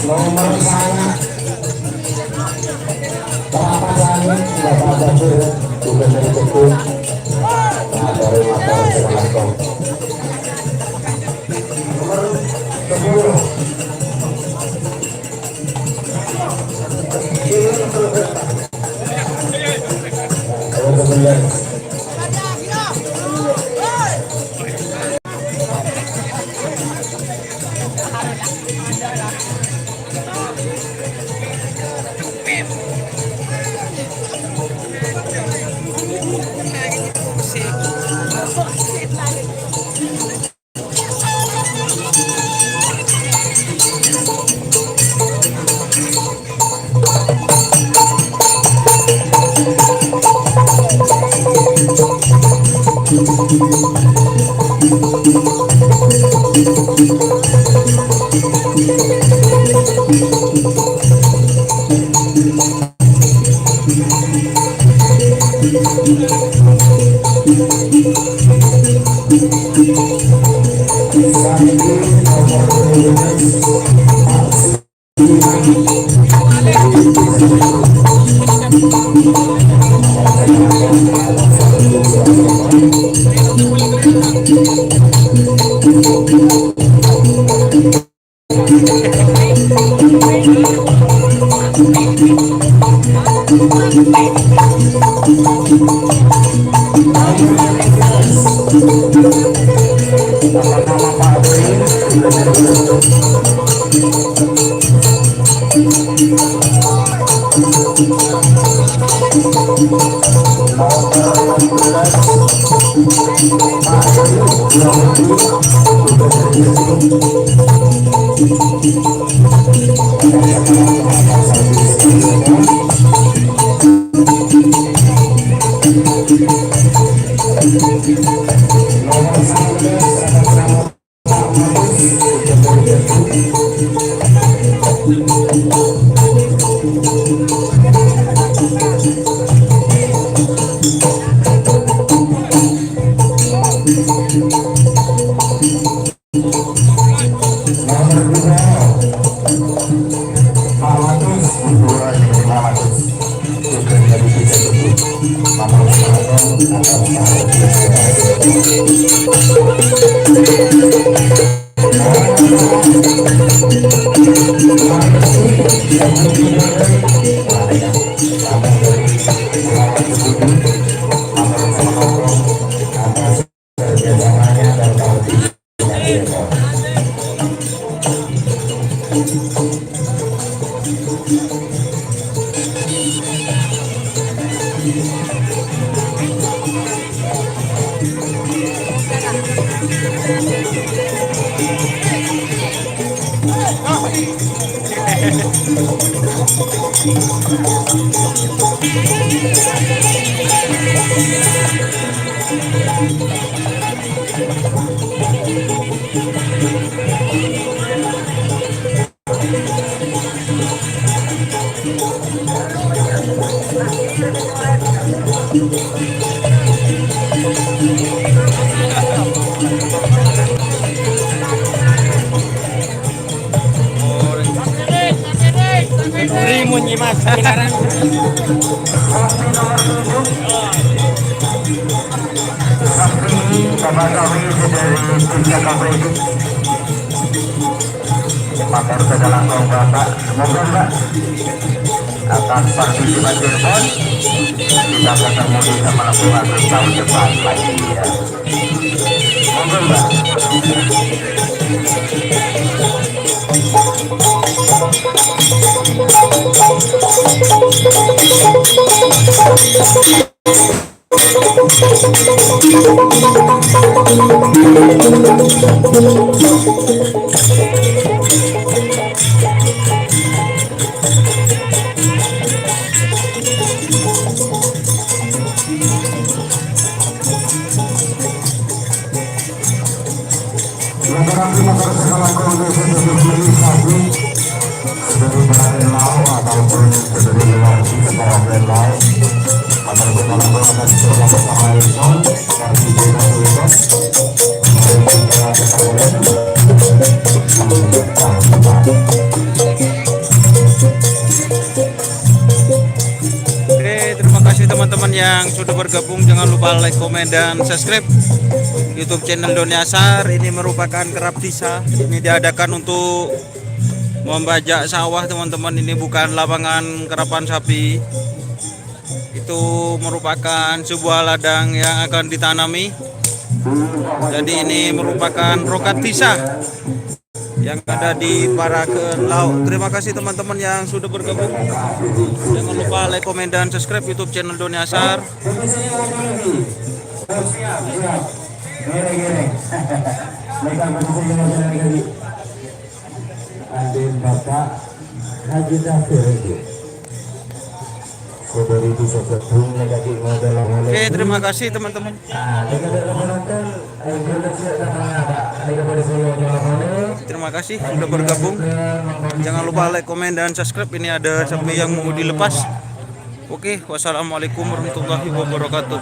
Nomor saya Bapak Langit Bapak Bajur juga dari Cekung dari motor Selangkong nomor 10 Thank you. Bapak kami dari tim KPI motor sudah langsung Bapak, semoga Mbak akan partisipasi pon kita ketemu di melakukan tahun depan lagi ya. Semoga Mbak. Terima kasih teman-teman yang sudah bergabung. Jangan lupa like, komen, dan subscribe YouTube channel Doni Asar. Ini merupakan kerap desa. Ini diadakan untuk membajak sawah teman-teman. Ini bukan lapangan kerapan sapi. Itu merupakan sebuah ladang yang akan ditanami. Jadi ini merupakan rokat desa yang ada di Paraken Laut. Terima kasih teman-teman yang sudah bergabung. Jangan lupa like, komen, dan subscribe YouTube channel Doni Asar. Oke, terima kasih teman-teman. Terima kasih sudah bergabung. Jangan lupa like, komen, dan subscribe. Ini ada sapi yang mau dilepas. Oke, wassalamualaikum warahmatullahi wabarakatuh.